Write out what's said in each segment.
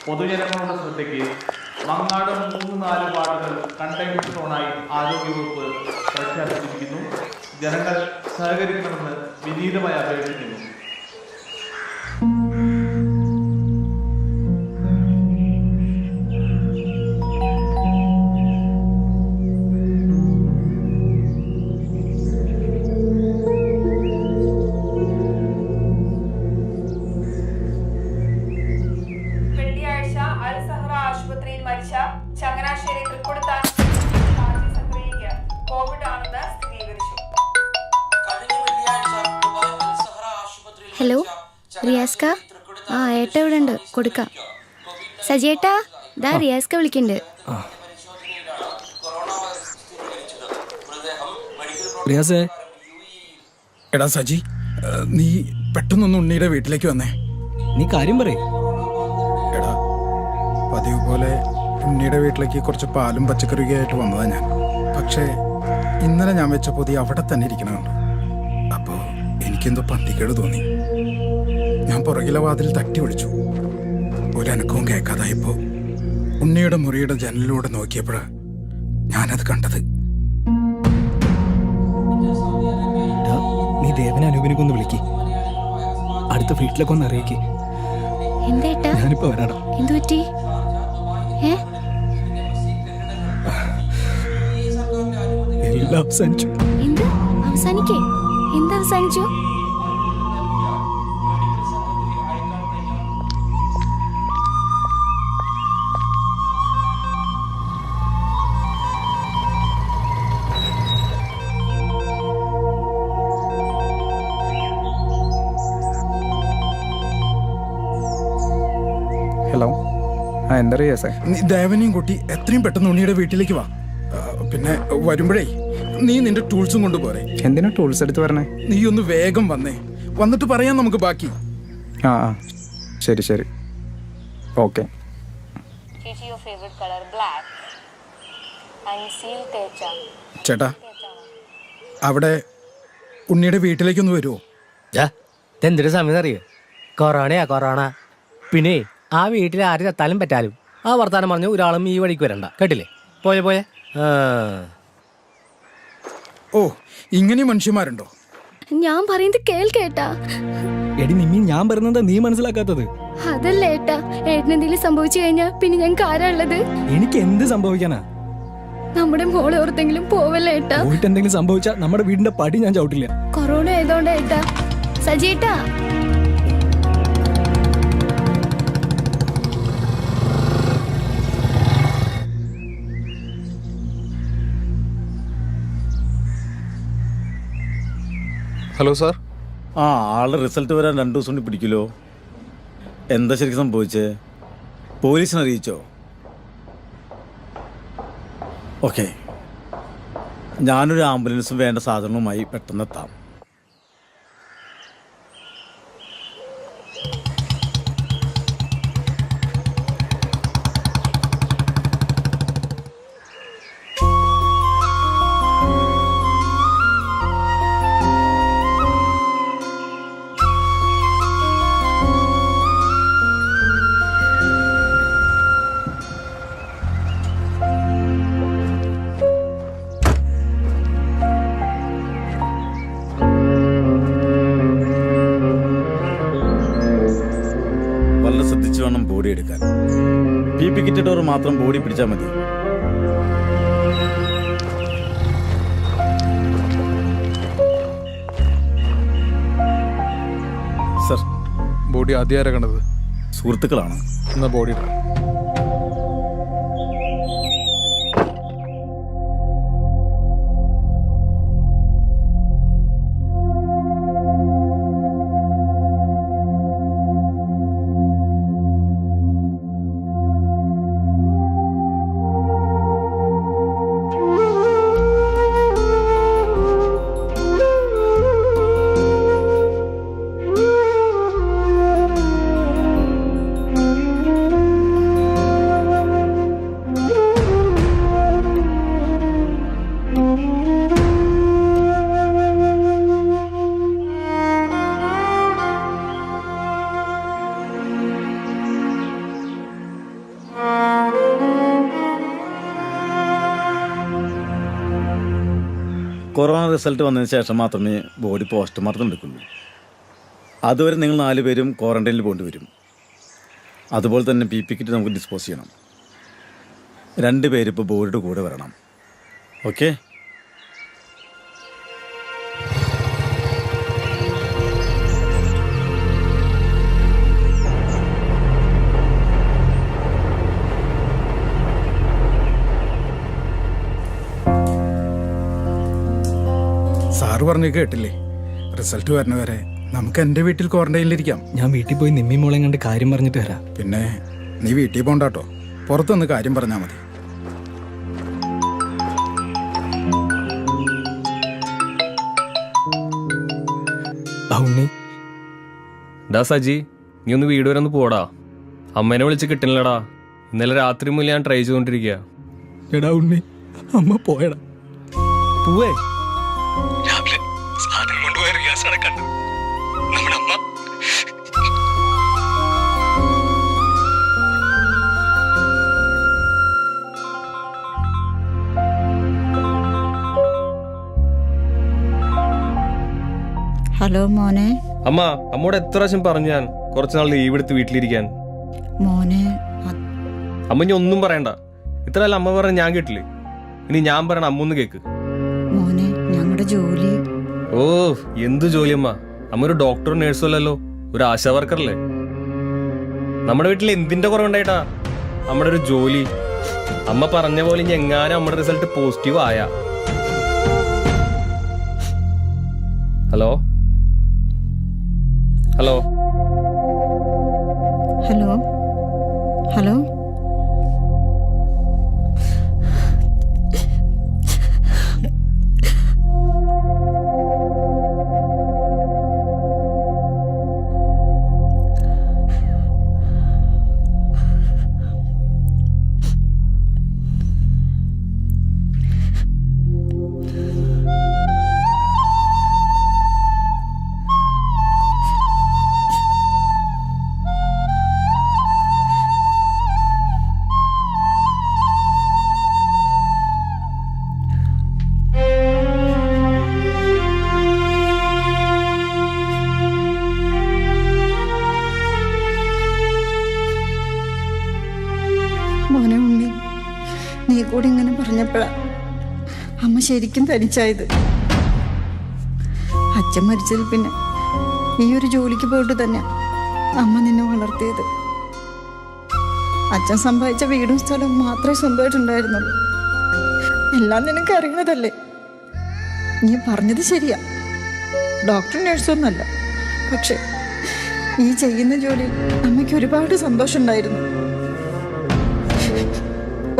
പൊതുജനങ്ങളുടെ ശ്രദ്ധയ്ക്ക് മങ്ങാട് 3-4 വാർഡുകൾ കണ്ടെയ്ൻമെന്റ് സോണായി ആരോഗ്യവകുപ്പ് പ്രഖ്യാപിച്ചിരിക്കുന്നു. ജനങ്ങൾ സഹകരിക്കണമെന്ന് വിനീതമായി അപേക്ഷിക്കുന്നു. ചങ്ങനാശ്ശേരി തൃക്കൊടുത്താൻ സക്രിയയ്ക്ക് കോവിഡ് ആണെന്ന് സ്ഥിരീകരിച്ചു. ഹലോ റിയാസ്ക, ആ ഏട്ട ഇവിടെ ഉണ്ട്, കൊടുക്കാം. സജിയേട്ടാ, ദാ റിയാസ്ക വിളിക്കുന്നുണ്ട്. റിയാസേ, എടാ സജി, നീ പെട്ടെന്നൊന്ന് ഉണ്ണിയുടെ വീട്ടിലേക്ക് വന്നേ. നീ കാര്യം പറയേ. എടാ, പതിവ് പോലെ ഉണ്ണിയുടെ വീട്ടിലേക്ക് കുറച്ച് പാലും പച്ചക്കറിയൊക്കെ ആയിട്ട് വന്നതാ ഞാൻ. പക്ഷേ ഇന്നലെ ഞാൻ വെച്ച പൊതി അവിടെ തന്നെ ഇരിക്കണമുണ്ട്. അപ്പോൾ എനിക്കെന്തോ പന്തിക്കേട് തോന്നി. ഞാൻ പുറകിലെ വാതിൽ തട്ടി വിളിച്ചു. ഒരനക്കവും കേൾക്കാതായപ്പോൾ ഉണ്ണിയുടെ മുറിയുടെ ജനലിലൂടെ നോക്കിയപ്പോഴാണ് ഞാനത് കണ്ടത്. നീ ദേവനെ അനൂപിനൊക്കെ ഒന്ന് വിളിക്ക്, അടുത്ത വീട്ടിലൊക്കെ ഒന്ന് അറിയിക്ക്. എന്തേട്ടാ? ഞാനിപ്പോ വരാടാ. എന്തു പറ്റി? എല്ലാം അവസാനിച്ചു. എന്ത് അവസാനിക്കേ? എന്ത് അവസാനിച്ചു? ഹലോ, എന്താ റിയാസേ? നീ ദേവനെയും കൂട്ടി എത്രയും പെട്ടെന്ന് ഉണ്ണിയുടെ വീട്ടിലേക്ക് വാ. പിന്നെ വരുമ്പോഴേ നീ നിന്റെ ടൂൾസും കൊണ്ടുപോരെ. എന്തിനാ ടൂൾസ് എടുത്ത് വരണേ? നീ ഒന്ന് വേഗം വന്നേ, വന്നിട്ട് പറയാം നമുക്ക് ബാക്കി. ആ ശരി ശരി, ഓക്കെ. ചേട്ടാ, അവിടെ ഉണ്ണിയുടെ വീട്ടിലേക്കൊന്ന് വരുമോ? എന്തൊരു സമയം അറിയോ? കൊറോണയാ കൊറോണ. പിന്നെ ആ വീട്ടിൽ ആര് ചത്താലും പറ്റാലും ആ വർത്താനം പറഞ്ഞു ഒരാളും ഈ വഴിക്ക് വരണ്ട, കേട്ടില്ലേ? പോയെ പോയെ. ഓ, ഇങ്ങനെ മനുഷ്യന്മാരുണ്ടോ? ഞാൻ പറയുന്നത് കേൾക്കേട്ടാ. എടി നിമ്മി, ഞാൻ പറയുന്നത് നീ മനസ്സിലാക്കാത്തത്. അതല്ല ഏട്ടാ, ഏട്ടനെന്തെങ്കിലും സംഭവിച്ചു കഴിഞ്ഞാ പിന്നെ ഞങ്ങൾക്ക് ആരാ ഉള്ളത്? എനിക്ക് എന്ത് സംഭവിക്കാനാ? നമ്മുടെ മോളെ ഓർത്തെങ്കിലും പോവല്ലേ ഏട്ടാ? പോയിട്ട് എന്തെങ്കിലും സംഭവിച്ചാ നമ്മുടെ വീടിന്റെ പടി ഞാൻ ചവിട്ടില്ല. കൊറോണ ആയതുകൊണ്ടാ ഏട്ടാ. സജിയേട്ടാ, ഹലോ സാർ. ആളുടെ റിസൾട്ട് വരാൻ 2 ദിവസം കൊണ്ട് പിടിക്കുമല്ലോ. എന്താ ശരിക്കും സംഭവിച്ചേ? പോലീസിനെ അറിയിച്ചോ? ഓക്കെ, ഞാനൊരു ആംബുലൻസും വേണ്ട സാധനവുമായി പെട്ടെന്നെത്താം. ശ്രദ്ധിച്ചു വേണം ബോഡി എടുക്കാൻ. PP കിറ്റ് ഡോർ മാത്രം ബോഡി പിടിച്ചാൽ മതി. സർ, ബോഡി ആദ്യം ആരാ കണ്ടത്? സുഹൃത്തുക്കളാണ്. എന്നാ ബോഡി ഇടാം. കൊറോണ റിസൾട്ട് വന്നതിന് ശേഷം മാത്രമേ ബോഡി പോസ്റ്റ്മോർട്ടം എടുക്കുള്ളൂ. അതുവരെ നിങ്ങൾ 4 പേരും ക്വാറന്റൈനിൽ പോകേണ്ടി വരും. അതുപോലെ തന്നെ PP കിറ്റ് നമുക്ക് ഡിസ്പോസ് ചെയ്യണം. 2 പേര് ഇപ്പോൾ ബോഡിയുടെ കൂടെ വരണം. ഓക്കെ? സാറ് പറഞ്ഞു കേട്ടില്ലേ, റിസൾട്ട് വരുന്നവരെ നമുക്ക് എൻ്റെ വീട്ടിൽ ക്വാറന്റൈനിലിരിക്കാം. ഞാൻ വീട്ടിൽ പോയി നിമ്മി മോളെ കണ്ട് കാര്യം പറഞ്ഞിട്ട് വരാം. പിന്നെ നീ വീട്ടിൽ പോണ്ടാട്ടോ, പുറത്തൊന്ന് കാര്യം പറഞ്ഞാൽ മതി. ഉണ്ണി, ഡാ സജി, നീ ഒന്ന് വീട് വരെ ഒന്ന് പോടാ. അമ്മേനെ വിളിച്ച് കിട്ടുന്നില്ലടാ. ഇന്നലെ രാത്രി മുതൽ ഞാൻ ട്രൈ ചെയ്തോണ്ടിരിക്കുക. എടാ ഉണ്ണി, അമ്മ പോയടാ. പൂവേ, രാവിലെ സാധനം കൊണ്ടുപോയ റിയാസാണ് കണ്ടു. നമ്മുടെ അമ്മ ഹലോ മോനെ. അമ്മ, അമ്മോട് എത്ര പ്രാവശ്യം പറഞ്ഞു ഞാൻ കുറച്ചുനാൾ ലീവ് എടുത്ത് വീട്ടിലിരിക്കാൻ. മോനെ അമ്മ ഇനി ഒന്നും പറയണ്ട. ഇത്രയല്ല അമ്മ പറഞ്ഞ ഞാൻ കേട്ടില്ലേ. ഇനി ഞാൻ പറയണ അമ്മ ഒന്ന് കേക്ക്. മോനെ, ഞങ്ങളുടെ ജോലി. ഓ, എന്തു ജോലി അമ്മ? അമ്മ ഒരു ഡോക്ടറും നേഴ്സും അല്ലല്ലോ, ഒരു ആശാ വർക്കറല്ലേ. നമ്മുടെ വീട്ടിൽ എന്തിന്റെ കുറവുണ്ടായിട്ടാ നമ്മുടെ ഒരു ജോലി? അമ്മ പറഞ്ഞ പോലെ ഇനി എങ്ങാനും നമ്മുടെ റിസൾട്ട് പോസിറ്റീവ് ആയ. ഹലോ ഹലോ ഹലോ ഹലോ മോനെ ഉണ്ണി, നീ കൂടി ഇങ്ങനെ പറഞ്ഞപ്പോഴാ അമ്മ ശരിക്കും തനിച്ചായത്. അച്ഛൻ മരിച്ചതിൽ പിന്നെ ഈ ഒരു ജോലിക്ക് പോയിട്ട് തന്നെ അമ്മ നിന്നെ വളർത്തിയത്. അച്ഛൻ സമ്പാദിച്ച വീടും സ്ഥലവും മാത്രമേ സ്വന്തമായിട്ടുണ്ടായിരുന്നുള്ളൂ. എല്ലാം നിനക്ക് അറിയുന്നതല്ലേ. നീ പറഞ്ഞത് ശരിയാ, ഡോക്ടർ നേഴ്സൊന്നുമല്ല. പക്ഷെ ഈ ചെയ്യുന്ന ജോലിയിൽ അമ്മയ്ക്ക് ഒരുപാട് സന്തോഷമുണ്ടായിരുന്നു.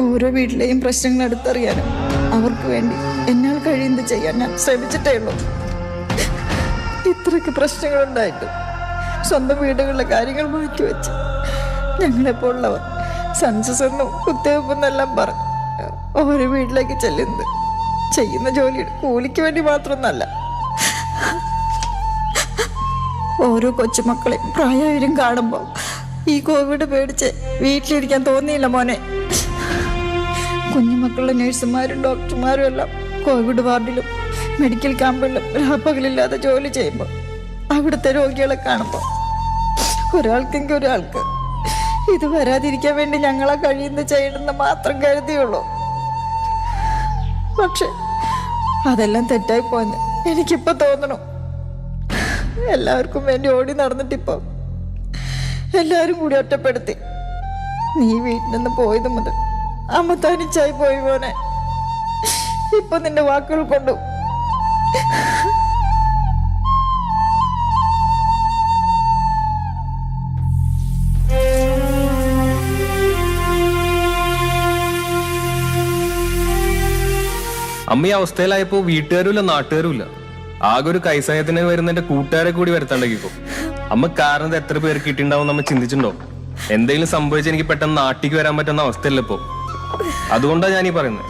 ഓരോ വീട്ടിലെയും പ്രശ്നങ്ങൾ അടുത്തറിയാനും അവർക്ക് വേണ്ടി എന്നാൽ കഴിയുന്നത് ചെയ്യാൻ ഞാൻ ശ്രമിച്ചിട്ടേ ഉള്ളൂ. ഇത്രയ്ക്ക് പ്രശ്നങ്ങളുണ്ടായിട്ട് സ്വന്തം വീടുകളിലെ കാര്യങ്ങൾ മാറ്റിവെച്ച് ഞങ്ങളെപ്പോലുള്ളവർ സെൻസസ് എന്നും കുത്തിവെപ്പെന്നെല്ലാം പറഞ്ഞ് ഓരോ വീട്ടിലേക്ക് ചെല്ലുന്നത് ചെയ്യുന്ന ജോലിയുടെ കൂലിക്ക് വേണ്ടി മാത്രമൊന്നല്ല. ഓരോ കൊച്ചുമക്കളെ പ്രായമായവരും കാണുമ്പോൾ ഈ കോവിഡ് പേടിച്ച് വീട്ടിലിരിക്കാൻ തോന്നിയില്ല മോനെ. കുഞ്ഞുമക്കളുടെ നഴ്സുമാരും ഡോക്ടർമാരും എല്ലാം കോവിഡ് വാർഡിലും മെഡിക്കൽ ക്യാമ്പിലും രാപ്പകലില്ലാതെ ജോലി ചെയ്യുമ്പോൾ അവിടുത്തെ രോഗികളെ കാണുമ്പോൾ ഒരാൾക്കെങ്കിൽ ഒരാൾക്ക് ഇത് വരാതിരിക്കാൻ വേണ്ടി ഞങ്ങളെ കഴിയുന്നത് ചെയ്യണമെന്ന് മാത്രം കരുതിയുള്ളൂ. പക്ഷെ അതെല്ലാം തെറ്റായി പോയെന്ന് എനിക്കിപ്പോൾ തോന്നണം. എല്ലാവർക്കും വേണ്ടി ഓടി നടന്നിട്ടിപ്പോൾ എല്ലാവരും കൂടി ഒറ്റപ്പെടുത്തി. നീ വീട്ടിൽ നിന്ന് പോയത് മുതൽ അമ്മ തനിച്ചായി പോയി മോനെ. ഇപ്പൊ നിന്റെ വാക്കുകൾ കൊണ്ടു അമ്മ ഈ അവസ്ഥയിലായപ്പോ വീട്ടുകാരും ഇല്ല നാട്ടുകാരും ഇല്ല. ആകെ ഒരു കൈസഹായത്തിന് വരുന്ന എന്റെ കൂട്ടുകാരെ കൂടി വരുത്താണ്ടാക്കിക്കോ. അമ്മ കാരണം ഇത് എത്ര പേർക്ക് കിട്ടിണ്ടാവും നമ്മ ചിന്തിച്ചിട്ടുണ്ടോ? എന്തെങ്കിലും സംഭവിച്ച എനിക്ക് പെട്ടെന്ന് നാട്ടിലേക്ക് വരാൻ പറ്റുന്ന അവസ്ഥയല്ല ഇപ്പോ. അതുകൊണ്ടാണ് ഞാനീ പറയുന്നത്.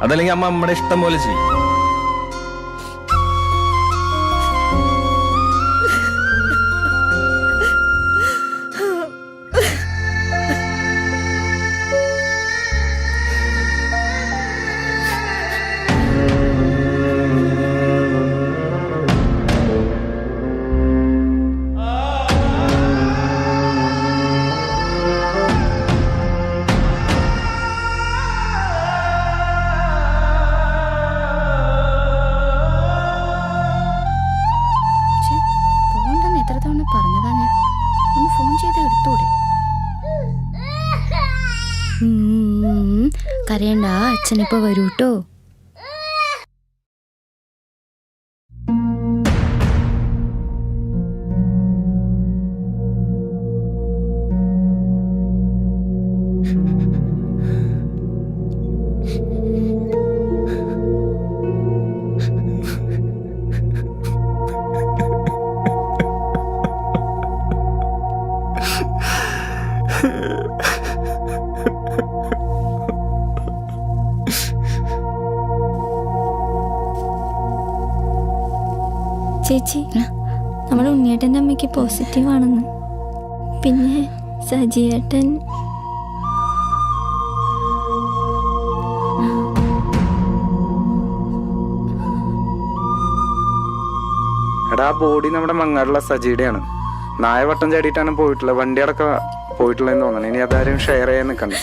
അതല്ലെങ്കിൽ അമ്മ അമ്മയുടെ ഇഷ്ടം പോലെ ചെയ്യും. കരയണ്ട, അച്ഛനിപ്പോ വരൂട്ടോ. ചേച്ചി, നമ്മുടെ ഉണ്ണിയേട്ടൻ്റെ അമ്മയ്ക്ക് പോസിറ്റീവ് ആണെന്ന്. പിന്നെ സജിയേട്ടൻ എടാ, ആ ബോഡി നമ്മുടെ മങ്ങാടുള്ള സജിയുടെയാണ്. നായവട്ടം ചാടിയിട്ടാണ് പോയിട്ടുള്ളത്. വണ്ടികളൊക്കെ പോയിട്ടുള്ളതെന്ന് തോന്നണം. ഇനി അതാരും ഷെയർ ചെയ്യാൻ നിൽക്കണ്ട.